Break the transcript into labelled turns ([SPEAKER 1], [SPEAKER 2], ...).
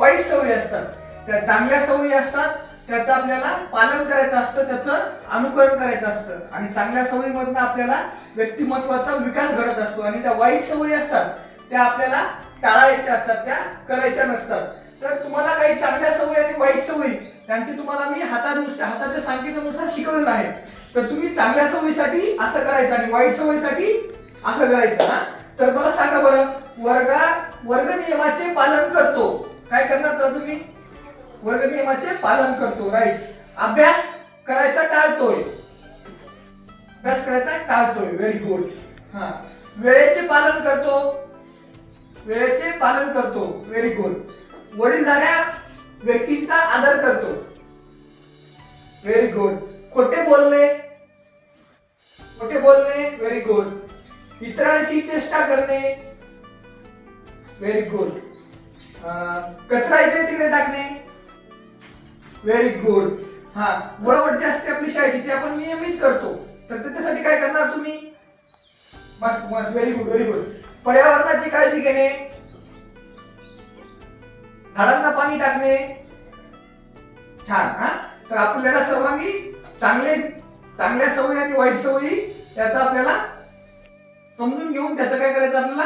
[SPEAKER 1] वाईट सवयी असतात. त्या चांगल्या सवयी असतात, त्याचं आपल्याला पालन करायचं असतं, त्याचं अनुकरण करायचं असतं. आणि चांगल्या सवयीमधून आपल्याला व्यक्तिमत्वाचा विकास घडत असतो. आणि त्या वाईट सवयी असतात त्या आपल्याला टाळायच्या असतात, त्या करायच्या नसतात. तर तुम्हाला काही चांगल्या सवयी आणि वाईट सवयी त्यांची तुम्हाला मी हाताच्या सांकेतानुसार शिकवलेलं आहे. तर तुम्ही चांगल्या सवयीसाठी असं करायचं आणि वाईट सवयीसाठी असं करायचं. हा, तर मला सांगा बरं, वर्ग नियमाचे पालन करतो, काय करणार तर तुम्ही? वर्ग नियमाचे पालन करतो, राईट. अभ्यास करायचा टाळतोय, अभ्यास करायचा टाळतोय, व्हेरी गुड. हा, वेळेचे पालन करतो, वेळेचे पालन करतो, व्हेरी गुड. वडीलधाऱ्या व्यक्तींचा आदर करतो, व्हेरी गुड. खोटे बोलणे, व्हेरी गुड. इतरांशी चेष्टा करणे, व्हेरी गुड. कचरा इकडे तिकडे टाकणे, व्हेरी गुड. हा, वरवटची असते आपली शाळेची, ती आपण नियमित करतो. तर त्याच्यासाठी काय करणार तुम्ही? बस बस, व्हेरी गुड, व्हेरी गुड. पर्यावरणाची काळजी घेणे, झाडांना पाणी टाकणे, छान. हा, तर आपल्याला सर्वांनी चांगल्या सवयी आणि वाईट सवयी त्याचा आपल्याला समजून घेऊन त्याचं काय करायचं आपल्याला